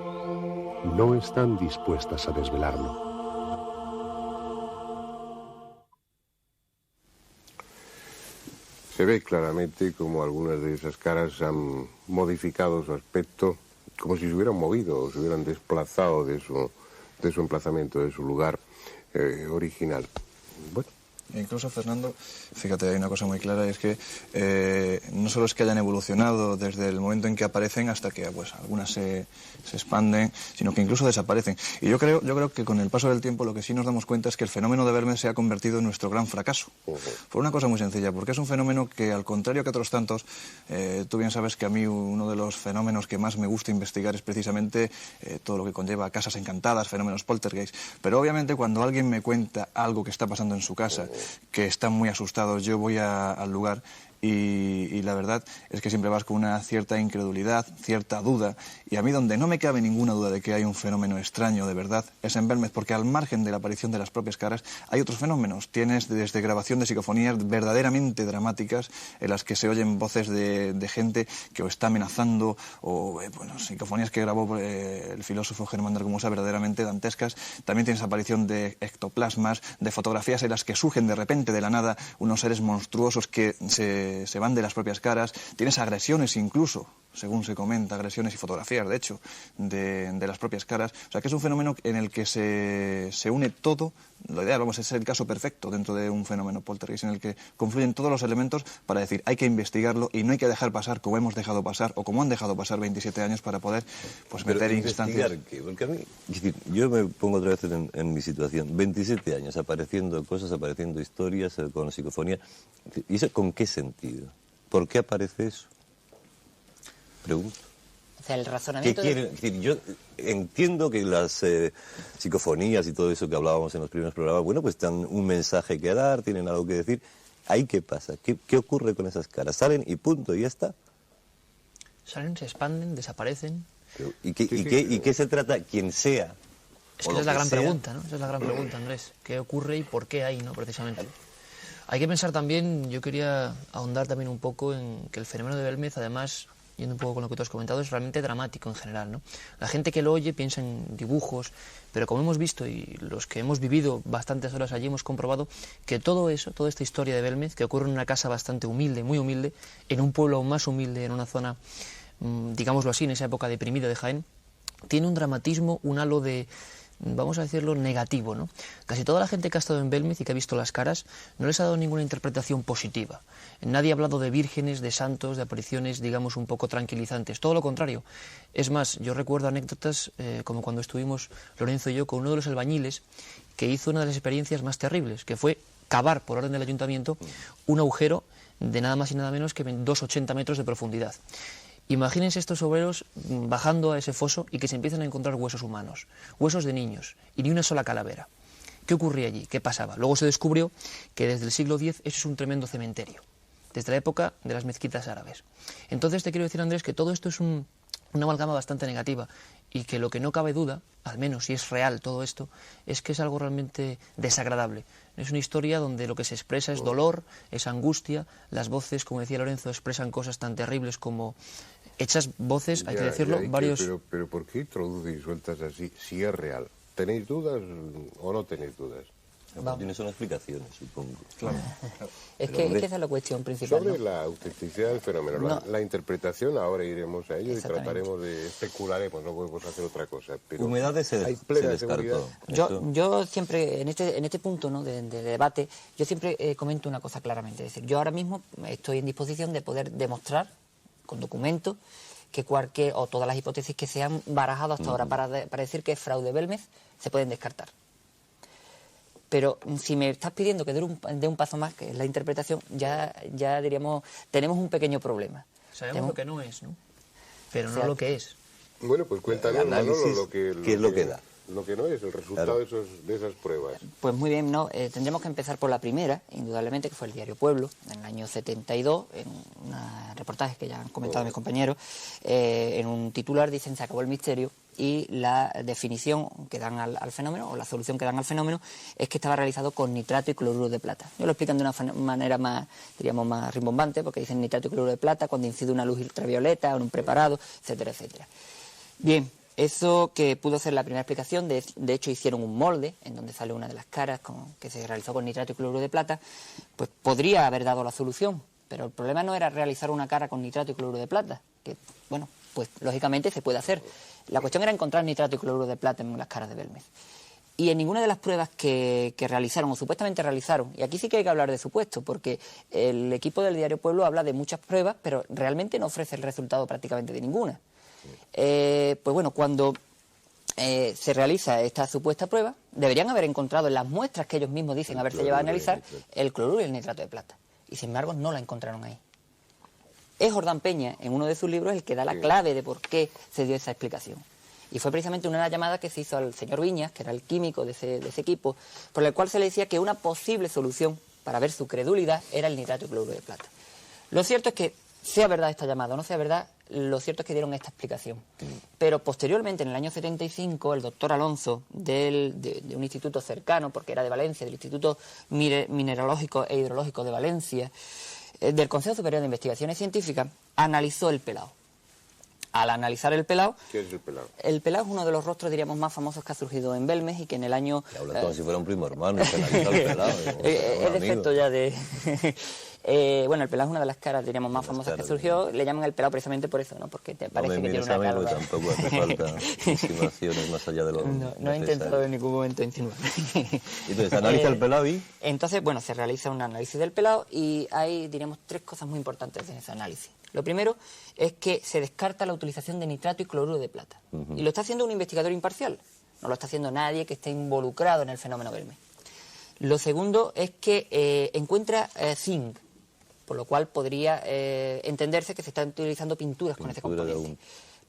no están dispuestas a desvelarlo. Se ve claramente como algunas de esas caras han modificado su aspecto, como si se hubieran movido o se hubieran desplazado de su emplazamiento, de su lugar original. Bueno. Incluso, Fernando, fíjate, hay una cosa muy clara, y es que no solo es que hayan evolucionado desde el momento en que aparecen hasta que pues algunas se expanden, sino que incluso desaparecen. Y yo creo que con el paso del tiempo lo que sí nos damos cuenta es que el fenómeno de Belmez se ha convertido en nuestro gran fracaso. Por una cosa muy sencilla, porque es un fenómeno que, al contrario que otros tantos, tú bien sabes que a mí uno de los fenómenos que más me gusta investigar es precisamente todo lo que conlleva casas encantadas, fenómenos poltergeist. Pero obviamente cuando alguien me cuenta algo que está pasando en su casa, que están muy asustados, yo voy al lugar y la verdad es que siempre vas con una cierta incredulidad, cierta duda, y a mí donde no me cabe ninguna duda de que hay un fenómeno extraño de verdad es en Belmez, porque al margen de la aparición de las propias caras hay otros fenómenos. Tienes desde grabación de psicofonías verdaderamente dramáticas en las que se oyen voces de gente que o está amenazando, o psicofonías que grabó el filósofo Germán de Argumosa verdaderamente dantescas. También tienes aparición de ectoplasmas, de fotografías en las que surgen de repente de la nada unos seres monstruosos que se van de las propias caras. Tienes agresiones incluso, según se comenta, agresiones y fotografías, de hecho, de las propias caras. O sea, que es un fenómeno en el que se une todo. Lo ideal, es el caso perfecto dentro de un fenómeno poltergeist en el que confluyen todos los elementos para decir hay que investigarlo y no hay que dejar pasar como hemos dejado pasar o como han dejado pasar 27 años para poder meter instancias. ¿Qué? Porque a mí, es decir, yo me pongo otra vez en mi situación. 27 años apareciendo cosas, apareciendo historias con psicofonía. ¿Y eso con qué sentido? ¿Por qué aparece eso? Pregunto. O sea, el razonamiento... ¿Qué quieren? Es decir, yo entiendo que las psicofonías y todo eso que hablábamos en los primeros programas, bueno, pues dan un mensaje que dar, tienen algo que decir. ¿Ahí qué pasa? ¿Qué ocurre con esas caras? ¿Salen y punto, y ya está? Salen, se expanden, desaparecen. ¿Y qué se trata? Quien sea. Es que esa es la gran pregunta, ¿no? Esa es la gran pregunta, Andrés. ¿Qué ocurre y por qué hay, no? Precisamente. Hay que pensar también, yo quería ahondar también un poco en que el fenómeno de Belmez, además, yendo un poco con lo que tú has comentado, es realmente dramático en general, ¿no? La gente que lo oye piensa en dibujos, pero como hemos visto y los que hemos vivido bastantes horas allí hemos comprobado que todo eso, toda esta historia de Belmez, que ocurre en una casa bastante humilde, muy humilde, en un pueblo aún más humilde, en una zona, digámoslo así, en esa época deprimida de Jaén, tiene un dramatismo, un halo de, vamos a decirlo, negativo, ¿no? Casi toda la gente que ha estado en Belmez y que ha visto las caras no les ha dado ninguna interpretación positiva. Nadie ha hablado de vírgenes, de santos, de apariciones, digamos, un poco tranquilizantes. Todo lo contrario. Es más, yo recuerdo anécdotas como cuando estuvimos Lorenzo y yo con uno de los albañiles que hizo una de las experiencias más terribles, que fue cavar, por orden del ayuntamiento, un agujero de nada más y nada menos que 2,80 metros de profundidad. Imagínense estos obreros bajando a ese foso y que se empiezan a encontrar huesos humanos, huesos de niños y ni una sola calavera. ¿Qué ocurría allí? ¿Qué pasaba? Luego se descubrió que desde el siglo X eso es un tremendo cementerio, desde la época de las mezquitas árabes. Entonces te quiero decir, Andrés, que todo esto es una amalgama bastante negativa y que lo que no cabe duda, al menos si es real todo esto, es que es algo realmente desagradable. Es una historia donde lo que se expresa es dolor, es angustia, las voces, como decía Lorenzo, expresan cosas tan terribles como hechas voces, hay que decirlo, varios... Pero ¿por qué introduces y sueltas así si es real? ¿Tenéis dudas o no tenéis dudas? Tienes una explicación, supongo. Claro. Es que esa es la cuestión principal. Sobre ¿no? la autenticidad del fenómeno, No. la interpretación, ahora iremos a ello y trataremos de especularemos, no podemos hacer otra cosa. Pero Humedades se descartó. Yo siempre, en este punto, ¿no? de debate, yo siempre comento una cosa claramente. Es decir, yo ahora mismo estoy en disposición de poder demostrar con documentos que cualquier o todas las hipótesis que se han barajado hasta ahora para decir que es fraude Belmez se pueden descartar. Pero si me estás pidiendo que dé un paso más, que es la interpretación, ya diríamos, tenemos un pequeño problema. Sabemos lo que no es, ¿no? Pero no lo que es. Bueno, pues cuéntanos, Manolo, ¿Qué es lo que da? lo que no es, el resultado de esas pruebas. Pues muy bien, no, tendremos que empezar por la primera, indudablemente, que fue el diario Pueblo, en el año 72, en un reportaje que ya han comentado mis compañeros, en un titular dicen: se acabó el misterio, y la definición que dan al fenómeno, o la solución que dan al fenómeno, es que estaba realizado con nitrato y cloruro de plata. Yo lo explican de una manera más, diríamos, más rimbombante, porque dicen nitrato y cloruro de plata cuando incide una luz ultravioleta en un preparado, etcétera, etcétera. Bien, eso que pudo ser la primera explicación, de hecho hicieron un molde en donde sale una de las caras que se realizó con nitrato y cloruro de plata, pues podría haber dado la solución, pero el problema no era realizar una cara con nitrato y cloruro de plata, que, bueno, pues lógicamente se puede hacer. La cuestión era encontrar nitrato y cloruro de plata en las caras de Belmez. Y en ninguna de las pruebas que realizaron, o supuestamente realizaron, y aquí sí que hay que hablar de supuesto, porque el equipo del diario Pueblo habla de muchas pruebas, pero realmente no ofrece el resultado prácticamente de ninguna. Pues bueno, cuando se realiza esta supuesta prueba, deberían haber encontrado en las muestras que ellos mismos dicen haberse llevado a analizar el cloruro y el nitrato de plata. Y sin embargo no la encontraron ahí. Es Jordán Peña, en uno de sus libros, el que da la clave de por qué se dio esa explicación. Y fue precisamente una llamada que se hizo al señor Viñas, que era el químico de ese equipo, por el cual se le decía que una posible solución para ver su credulidad era el nitrato y cloruro de plata. Lo cierto es que, sea verdad esta llamada o no sea verdad, lo cierto es que dieron esta explicación. Pero posteriormente, en el año 75, el doctor Alonso, de un instituto cercano, porque era de Valencia, del Instituto Mineralógico e Hidrológico de Valencia, del Consejo Superior de Investigaciones Científicas, analizó el pelao. Al analizar el pelao... ¿Qué es el pelao? El pelao es uno de los rostros, diríamos, más famosos que ha surgido en Belmez y que en el año... Y habla como si fuera un primo hermano, que analiza el pelao. Es defecto ya de... bueno, el pelao es una de las caras, diríamos, más famosas que surgió. Le llaman el pelao precisamente por eso, ¿no? Porque te parece que tiene una cara... No, tampoco hace falta insinuaciones más allá de lo no he intentado en ningún momento insinuar. Entonces, analiza el pelao y... Entonces, bueno, se realiza un análisis del pelao y hay, diríamos, tres cosas muy importantes en ese análisis. Lo primero es que se descarta la utilización de nitrato y cloruro de plata. Y lo está haciendo un investigador imparcial. No lo está haciendo nadie que esté involucrado en el fenómeno Belmez. Lo segundo es que encuentra zinc, por lo cual podría entenderse que se están utilizando pinturas con ese componente.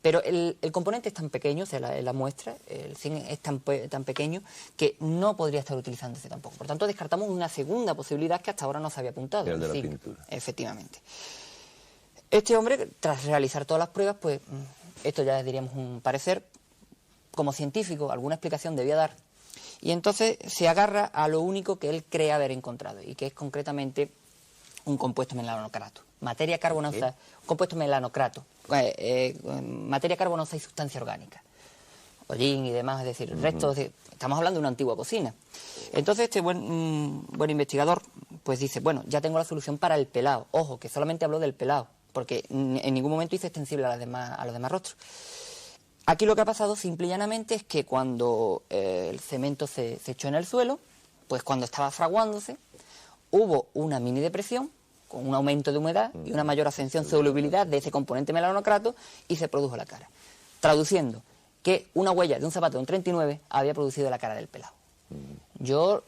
Pero el componente es tan pequeño, o sea, la muestra, el zinc es tan pequeño que no podría estar utilizándose tampoco. Por tanto, descartamos una segunda posibilidad que hasta ahora no se había apuntado. El de la pintura. Efectivamente. Este hombre, tras realizar todas las pruebas, pues esto ya diríamos un parecer, como científico, alguna explicación debía dar, y entonces se agarra a lo único que él cree haber encontrado, y que es concretamente un compuesto melanocrato. Materia carbonosa, un compuesto melanocrato, materia carbonosa y sustancia orgánica, hollín y demás, es decir, restos de... Estamos hablando de una antigua cocina. Entonces este buen investigador pues dice, bueno, ya tengo la solución para el pelao. Ojo, que solamente habló del pelao, porque en ningún momento hice extensible a los demás rostros. Aquí lo que ha pasado simple y llanamente es que cuando el cemento se echó en el suelo, pues cuando estaba fraguándose, hubo una mini depresión, con un aumento de humedad y una mayor ascensión solubilidad de ese componente melanocrato, y se produjo la cara. Traduciendo, que una huella de un zapato de un 39 había producido la cara del pelao. Yo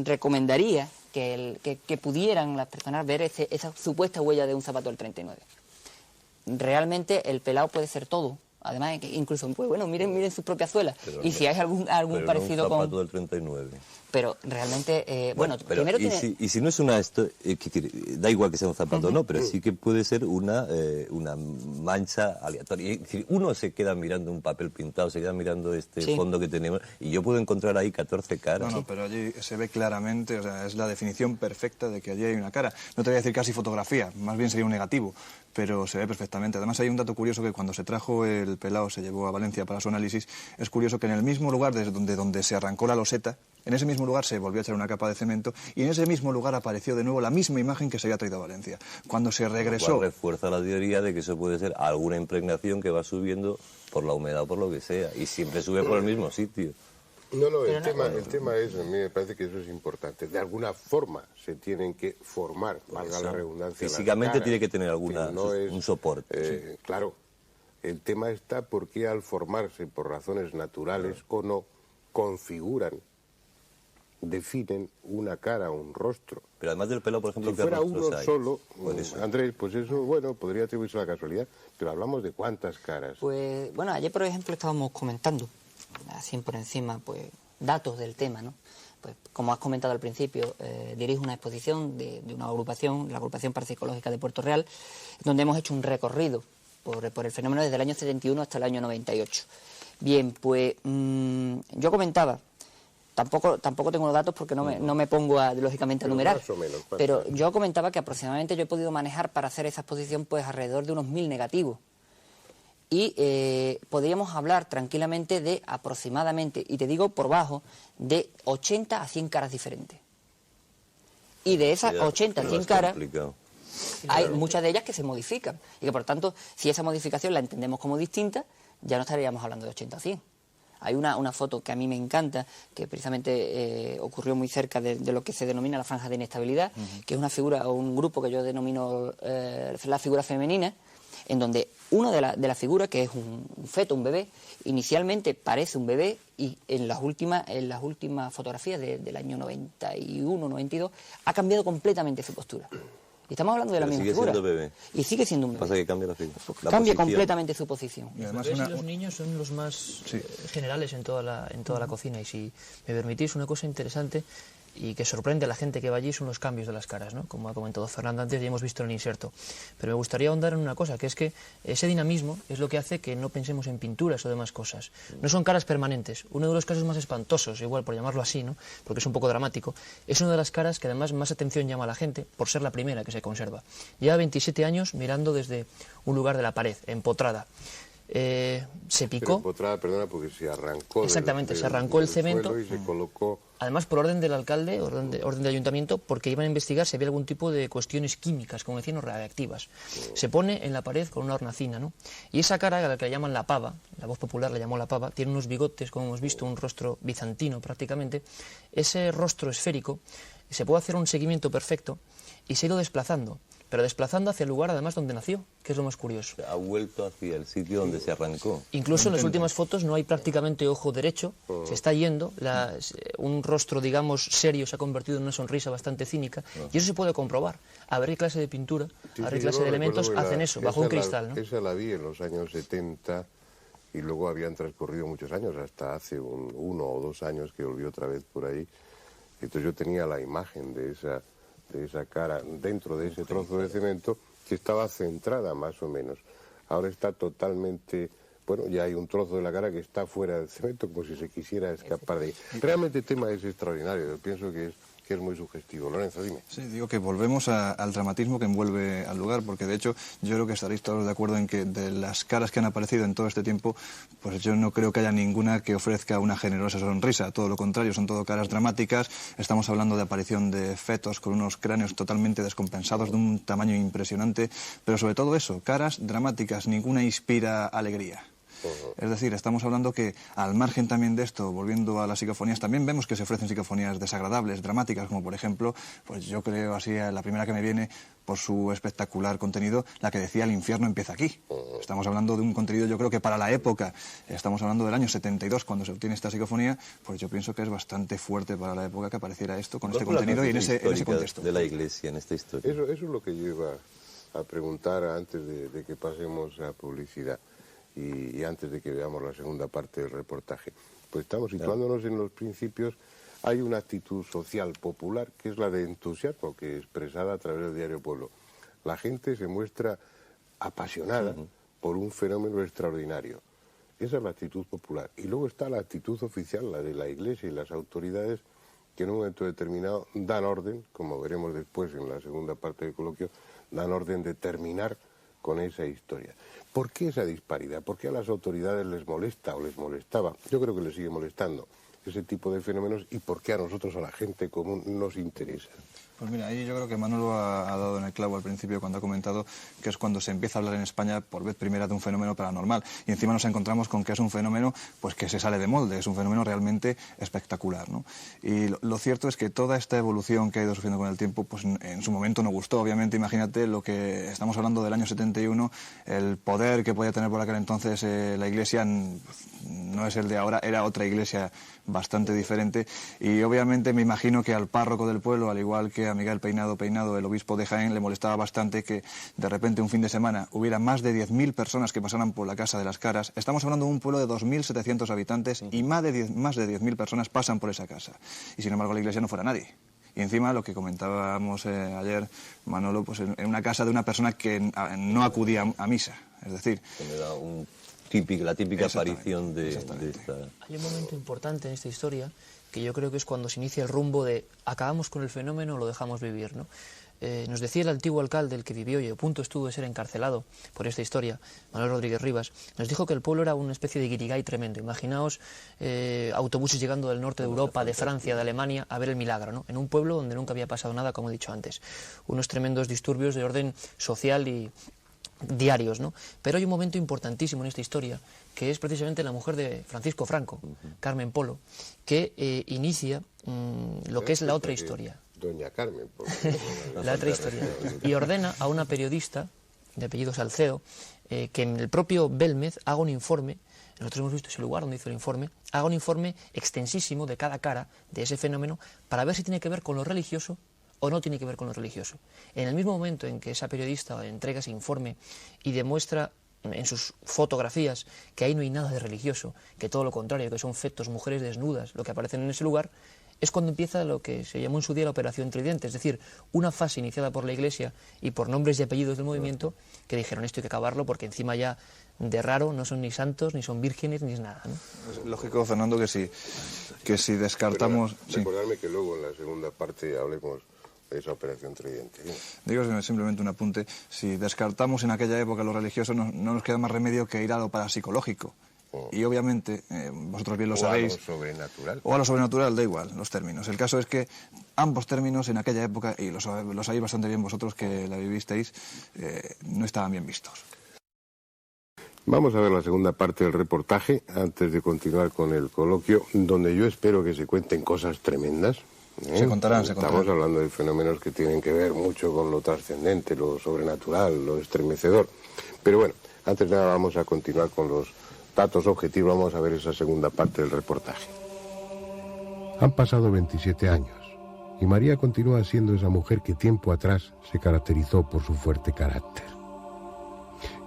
recomendaría que pudieran las personas ver esa supuesta huella de un zapato del 39. Realmente el pelao puede ser todo. Además, incluso, pues bueno, miren sus propias suelas. Pero y si hay algún parecido con... un zapato del 39. Pero realmente, bueno, pero primero y si no es una... da igual que sea un zapato o no, pero sí que puede ser una mancha aleatoria. Es decir, uno se queda mirando un papel pintado, se queda mirando este fondo que tenemos, y yo puedo encontrar ahí 14 caras. No, pero allí se ve claramente, o sea, es la definición perfecta de que allí hay una cara. No te voy a decir casi fotografía, más bien sería un negativo, pero se ve perfectamente. Además hay un dato curioso, que cuando se trajo el pelao, se llevó a Valencia para su análisis, es curioso que en el mismo lugar desde donde se arrancó la loseta, en ese mismo lugar se volvió a echar una capa de cemento, y en ese mismo lugar apareció de nuevo la misma imagen que se había traído a Valencia. Cuando se regresó... Lo cual refuerza la teoría de que eso puede ser alguna impregnación que va subiendo por la humedad o por lo que sea, y siempre sube por el mismo sitio. No, el tema es, a mí me parece que eso es importante. De alguna forma se tienen que formar, valga la redundancia. Físicamente las caras, tiene que tener un soporte. Claro, el tema está porque al formarse por razones naturales o no, configuran, definen una cara, un rostro. Pero además del pelo, por ejemplo, si fuera uno solo, Andrés, pues eso, bueno, podría atribuirse a la casualidad, pero hablamos de cuántas caras. Pues, bueno, ayer, por ejemplo, estábamos comentando así por encima, pues datos del tema, ¿no? Pues como has comentado al principio, dirijo una exposición de una agrupación, la Agrupación Parapsicológica de Puerto Real, donde hemos hecho un recorrido por el fenómeno desde el año 71 hasta el año 98. Bien, pues yo comentaba, tampoco tengo los datos porque no me pongo lógicamente a numerar, más o menos, pero yo comentaba que aproximadamente yo he podido manejar para hacer esa exposición pues alrededor de unos 1000 negativos. Y podríamos hablar tranquilamente de aproximadamente, y te digo por bajo, de 80 a 100 caras diferentes. Y de esas 80 a 100 caras, hay muchas de ellas que se modifican. Y que por tanto, si esa modificación la entendemos como distinta, ya no estaríamos hablando de 80 a 100. Hay una foto que a mí me encanta, que precisamente ocurrió muy cerca de lo que se denomina la franja de inestabilidad, que es una figura o un grupo que yo denomino la figura femenina, en donde una de las figuras, que es un feto, un bebé, inicialmente parece un bebé y en las últimas fotografías del año 91, 92, ha cambiado completamente su postura. Y estamos hablando de la misma figura. Sigue siendo bebé. Y sigue siendo un bebé. Pasa que cambia la figura. Cambia completamente su posición. Y además los niños son los más generales en toda la cocina. Y si me permitís, una cosa interesante y que sorprende a la gente que va allí son los cambios de las caras, ¿no? Como ha comentado Fernando antes, ya hemos visto en el inserto. Pero me gustaría ahondar en una cosa, que es que ese dinamismo es lo que hace que no pensemos en pinturas o demás cosas. No son caras permanentes. Uno de los casos más espantosos, igual por llamarlo así, ¿no? Porque es un poco dramático, es una de las caras que además más atención llama a la gente por ser la primera que se conserva. Lleva 27 años mirando desde un lugar de la pared, empotrada. Se picó. Empotrada, perdona, porque se arrancó. Exactamente, se arrancó el cemento. Y se colocó. Además, por orden del alcalde, orden de ayuntamiento, porque iban a investigar si había algún tipo de cuestiones químicas, como decían, o radiactivas. Se pone en la pared con una hornacina, ¿no? Y esa cara, a la que la llaman la pava, la voz popular la llamó la pava, tiene unos bigotes, como hemos visto, un rostro bizantino prácticamente. Ese rostro esférico, se puede hacer un seguimiento perfecto y se ha ido desplazando. Pero desplazando hacia el lugar, además, donde nació, que es lo más curioso. Ha vuelto hacia el sitio donde se arrancó. Incluso en las últimas fotos no hay prácticamente ojo derecho, se está yendo, un rostro, digamos, serio se ha convertido en una sonrisa bastante cínica, y eso se puede comprobar. A ver qué clase de pintura, a ver qué clase de elementos hacen eso, bajo un cristal, ¿no? Esa la vi en los años 70, y luego habían transcurrido muchos años, hasta hace 1 o 2 años que volví otra vez por ahí. Entonces yo tenía la imagen de esa cara dentro de ese trozo de cemento que estaba centrada más o menos. Ahora está totalmente, bueno, ya hay un trozo de la cara que está fuera del cemento como si se quisiera escapar de ahí. Realmente el tema es extraordinario, yo pienso que es muy sugestivo. Lorenzo, dime. Sí, digo que volvemos al dramatismo que envuelve al lugar, porque de hecho yo creo que estaréis todos de acuerdo en que de las caras que han aparecido en todo este tiempo, pues yo no creo que haya ninguna que ofrezca una generosa sonrisa, todo lo contrario, son todo caras dramáticas. Estamos hablando de aparición de fetos con unos cráneos totalmente descompensados, de un tamaño impresionante, pero sobre todo eso, caras dramáticas, ninguna inspira alegría. Es decir, estamos hablando que al margen también de esto, volviendo a las psicofonías, también vemos que se ofrecen psicofonías desagradables, dramáticas, como por ejemplo, pues yo creo así, la primera que me viene por su espectacular contenido, la que decía "El infierno empieza aquí". Estamos hablando de un contenido, yo creo que para la época, estamos hablando del año 72 cuando se obtiene esta psicofonía, pues yo pienso que es bastante fuerte para la época que apareciera esto con este contenido y en ese contexto. De la Iglesia en esta historia. Eso es lo que yo iba a preguntar antes de que pasemos a publicidad. Y antes de que veamos la segunda parte del reportaje, pues estamos situándonos en los principios. Hay una actitud social popular que es la de entusiasmo, que expresada a través del diario Pueblo. La gente se muestra apasionada por un fenómeno extraordinario. Esa es la actitud popular. Y luego está la actitud oficial, la de la Iglesia y las autoridades, que en un momento determinado dan orden, como veremos después en la segunda parte del coloquio, dan orden de terminar con esa historia. ¿Por qué esa disparidad? ¿Por qué a las autoridades les molesta o les molestaba? Yo creo que les sigue molestando ese tipo de fenómenos, y por qué a nosotros, a la gente común, nos interesa. Pues mira, ahí yo creo que Manolo ha dado en el clavo al principio cuando ha comentado que es cuando se empieza a hablar en España por vez primera de un fenómeno paranormal, y encima nos encontramos con que es un fenómeno pues que se sale de molde, es un fenómeno realmente espectacular, ¿no? Y lo cierto es que toda esta evolución que ha ido sufriendo con el tiempo, pues en su momento no gustó. Obviamente, imagínate lo que estamos hablando del año 71, el poder que podía tener por aquel entonces la Iglesia no es el de ahora, era otra Iglesia bastante diferente, y obviamente me imagino que al párroco del pueblo, al igual que a Miguel Peinado, el obispo de Jaén, le molestaba bastante que de repente un fin de semana hubiera más de 10.000 personas que pasaran por la Casa de las Caras. Estamos hablando de un pueblo de 2.700 habitantes y más de 10.000 personas pasan por esa casa. Y sin embargo la iglesia no fuera nadie. Y encima lo que comentábamos ayer, Manolo, pues en una casa de una persona que no acudía a misa. Es decir, la típica aparición de esta... Hay un momento importante en esta historia que yo creo que es cuando se inicia el rumbo de acabamos con el fenómeno o lo dejamos vivir, ¿no? Nos decía el antiguo alcalde, el que vivió y a punto estuvo de ser encarcelado por esta historia, Manuel Rodríguez Rivas, nos dijo que el pueblo era una especie de guirigay tremendo. Imaginaos autobuses llegando del norte de Europa, de Francia, de Alemania, a ver el milagro, ¿no? En un pueblo donde nunca había pasado nada, como he dicho antes. Unos tremendos disturbios de orden social y diarios, ¿no? Pero hay un momento importantísimo en esta historia, que es precisamente la mujer de Francisco Franco, Carmen Polo, que inicia lo que es la otra historia. Doña Carmen, la otra historia. Y ordena a una periodista de apellido Salcedo que en el propio Belmez haga un informe, nosotros hemos visto ese lugar donde hizo el informe, haga un informe extensísimo de cada cara de ese fenómeno para ver si tiene que ver con lo religioso o no tiene que ver con lo religioso. En el mismo momento en que esa periodista entrega ese informe y demuestra en sus fotografías que ahí no hay nada de religioso, que todo lo contrario, que son fetos, mujeres desnudas, lo que aparecen en ese lugar, es cuando empieza lo que se llamó en su día la Operación Tridente, es decir, una fase iniciada por la Iglesia y por nombres y apellidos del movimiento que dijeron esto hay que acabarlo porque encima ya de raro no son ni santos, ni son vírgenes, ni es nada, ¿no? Es lógico, Fernando, que si descartamos... Recordarme que luego en la segunda parte hablemos de esa Operación Tridente. Digo simplemente un apunte. Si descartamos en aquella época lo religioso, no nos queda más remedio que ir a lo parapsicológico. Y obviamente, vosotros bien lo sabéis... O a lo sobrenatural. O a lo sobrenatural, da igual, los términos. El caso es que ambos términos en aquella época, y lo sabéis bastante bien vosotros que la vivisteis, no estaban bien vistos. Vamos a ver la segunda parte del reportaje, antes de continuar con el coloquio, donde yo espero que se cuenten cosas tremendas. Se contarán. Estamos hablando de fenómenos que tienen que ver mucho con lo trascendente, lo sobrenatural, lo estremecedor. Pero bueno, antes de nada vamos a continuar con los datos objetivos, vamos a ver esa segunda parte del reportaje. Han pasado 27 años y María continúa siendo esa mujer que tiempo atrás se caracterizó por su fuerte carácter.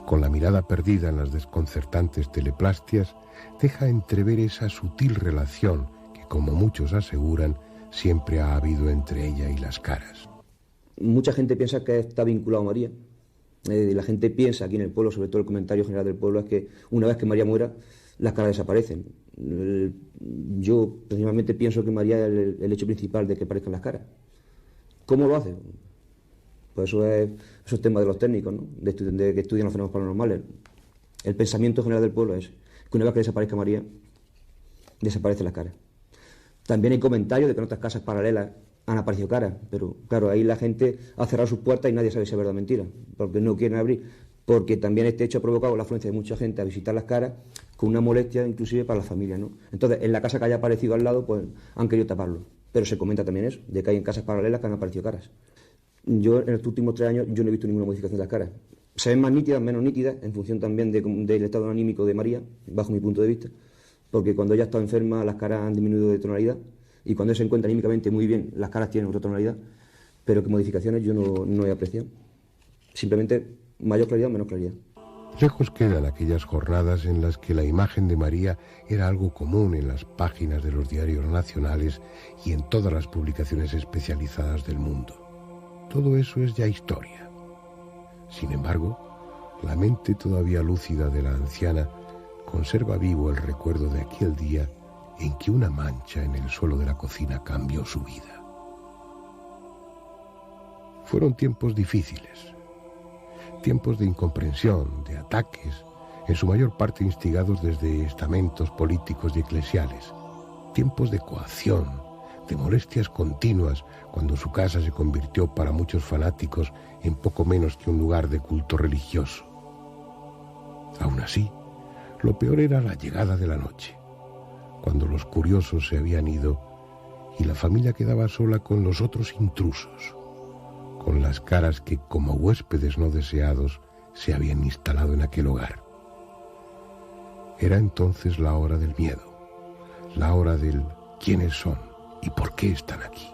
Con la mirada perdida en las desconcertantes teleplastias, deja entrever esa sutil relación que, como muchos aseguran, siempre ha habido entre ella y las caras. Mucha gente piensa que está vinculado a María. La gente piensa aquí en el pueblo, sobre todo el comentario general del pueblo, es que una vez que María muera, las caras desaparecen. Yo personalmente pienso que María es el hecho principal de que aparezcan las caras. ¿Cómo lo hace? Pues eso es tema de los técnicos, ¿no? De que estudian los fenómenos paranormales. El pensamiento general del pueblo es que una vez que desaparezca María, desaparecen las caras. También hay comentarios de que en otras casas paralelas han aparecido caras, pero claro, ahí la gente ha cerrado sus puertas y nadie sabe si es verdad o mentira, porque no quieren abrir, porque también este hecho ha provocado la afluencia de mucha gente a visitar las caras con una molestia inclusive para la familia, ¿no? Entonces, en la casa que haya aparecido al lado, pues han querido taparlo, pero se comenta también eso, de que hay en casas paralelas que han aparecido caras. Yo en estos últimos 3 años yo no he visto ninguna modificación de las caras. Se ven más nítidas, menos nítidas, en función también del estado anímico de María, bajo mi punto de vista, porque cuando ella está enferma las caras han disminuido de tonalidad, y cuando se encuentra anímicamente muy bien, las caras tienen otra tonalidad, pero que modificaciones yo no he apreciado. Simplemente mayor claridad o menos claridad. Lejos quedan aquellas jornadas en las que la imagen de María era algo común en las páginas de los diarios nacionales y en todas las publicaciones especializadas del mundo. Todo eso es ya historia. Sin embargo, la mente todavía lúcida de la anciana conserva vivo el recuerdo de aquel día en que una mancha en el suelo de la cocina cambió su vida. Fueron tiempos difíciles, tiempos de incomprensión, de ataques, en su mayor parte instigados desde estamentos políticos y eclesiales, tiempos de coacción, de molestias continuas, cuando su casa se convirtió para muchos fanáticos en poco menos que un lugar de culto religioso. Aún así, lo peor era la llegada de la noche, cuando los curiosos se habían ido y la familia quedaba sola con los otros intrusos, con las caras que, como huéspedes no deseados, se habían instalado en aquel hogar. Era entonces la hora del miedo, la hora del quiénes son y por qué están aquí.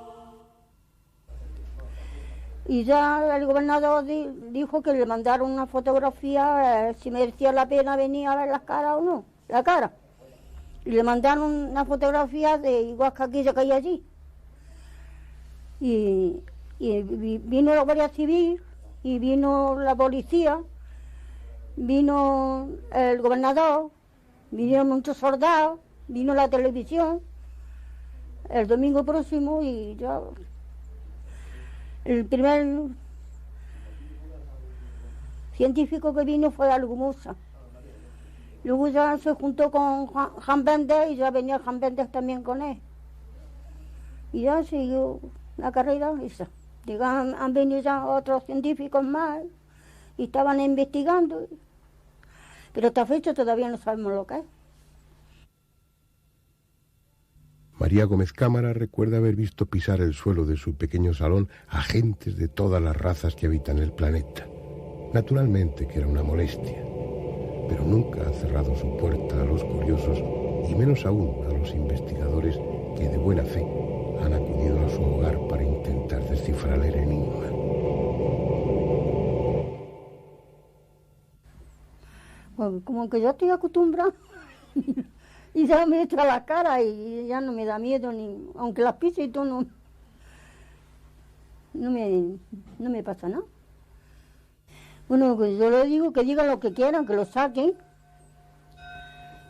Y ya el gobernador dijo que le mandaron una fotografía, si merecía la pena venir a ver las caras o no, la cara. Y le mandaron una fotografía de igual que aquella que hay allí. Y vino la Guardia Civil, y vino la policía, vino el gobernador, vinieron muchos soldados, vino la televisión el domingo próximo y ya el primer científico que vino fue Algumosa. Luego ya se juntó con Jan Bender y ya venía Jan Bender también con él. Y ya siguió la carrera esa. Han venido ya otros científicos más y estaban investigando. Pero hasta fecha todavía no sabemos lo que es. María Gómez Cámara recuerda haber visto pisar el suelo de su pequeño salón a gentes de todas las razas que habitan el planeta. Naturalmente que era una molestia, pero nunca ha cerrado su puerta a los curiosos y menos aún a los investigadores que de buena fe han acudido a su hogar para intentar descifrar el enigma. Pues como que ya estoy acostumbrada y ya me echa la cara y ya no me da miedo, ni aunque las pise y todo, no me pasa nada. Bueno, pues yo le digo que digan lo que quieran, que lo saquen.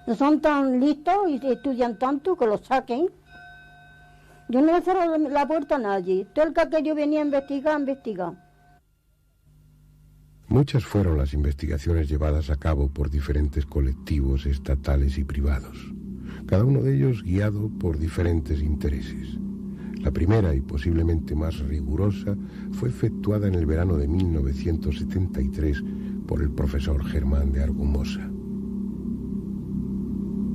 No son tan listos y estudian tanto, que lo saquen. Yo no le cierro la puerta a nadie. Todo el que yo venía a investigar. Muchas fueron las investigaciones llevadas a cabo por diferentes colectivos estatales y privados, cada uno de ellos guiado por diferentes intereses. La primera y posiblemente más rigurosa fue efectuada en el verano de 1973 por el profesor Germán de Argumosa.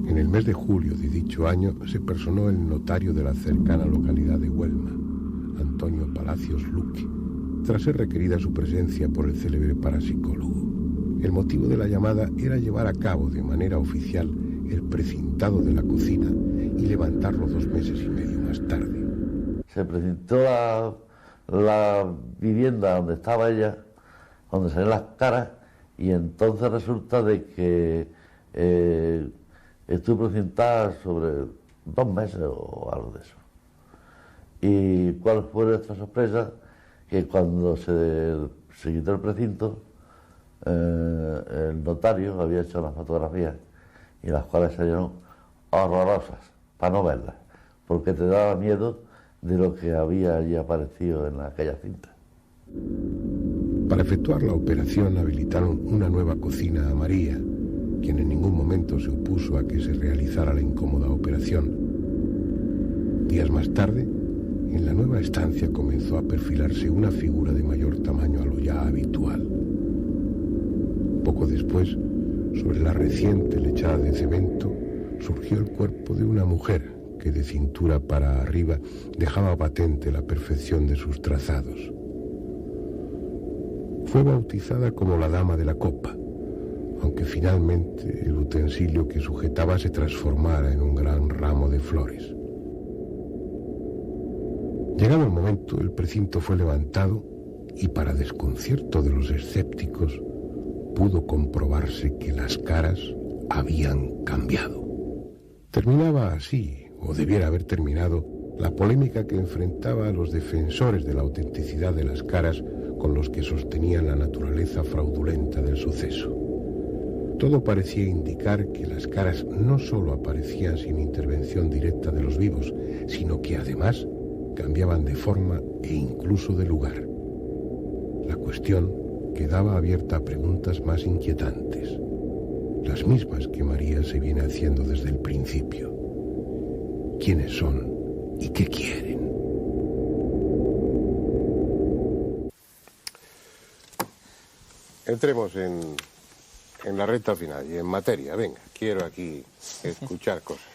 En el mes de julio de dicho año se personó el notario de la cercana localidad de Huelma, Antonio Palacios Luque, tras ser requerida su presencia por el célebre parapsicólogo. El motivo de la llamada era llevar a cabo de manera oficial el precintado de la cocina y levantarlo 2 meses y medio más tarde. Se precintó la vivienda donde estaba ella, donde salían las caras, y entonces resulta de que estuve precintada sobre 2 meses o algo de eso. ¿Y cuál fue nuestra sorpresa? Que cuando se quitó el precinto, el notario había hecho unas fotografías y las cuales salieron horrorosas, para no verlas, porque te daba miedo de lo que había allí aparecido en aquella cinta. Para efectuar la operación habilitaron una nueva cocina a María, quien en ningún momento se opuso a que se realizara la incómoda operación. Días más tarde, en la nueva estancia comenzó a perfilarse una figura de mayor tamaño a lo ya habitual. Poco después, sobre la reciente lechada de cemento, surgió el cuerpo de una mujer que de cintura para arriba dejaba patente la perfección de sus trazados. Fue bautizada como la Dama de la Copa, aunque finalmente el utensilio que sujetaba se transformara en un gran ramo de flores. Llegado el momento, el precinto fue levantado y, para desconcierto de los escépticos, pudo comprobarse que las caras habían cambiado. Terminaba así, o debiera haber terminado, la polémica que enfrentaba a los defensores de la autenticidad de las caras con los que sostenían la naturaleza fraudulenta del suceso. Todo parecía indicar que las caras no solo aparecían sin intervención directa de los vivos, sino que además cambiaban de forma e incluso de lugar. La cuestión quedaba abierta a preguntas más inquietantes, las mismas que María se viene haciendo desde el principio. ¿Quiénes son y qué quieren? Entremos en la recta final y en materia. Venga, quiero aquí escuchar cosas.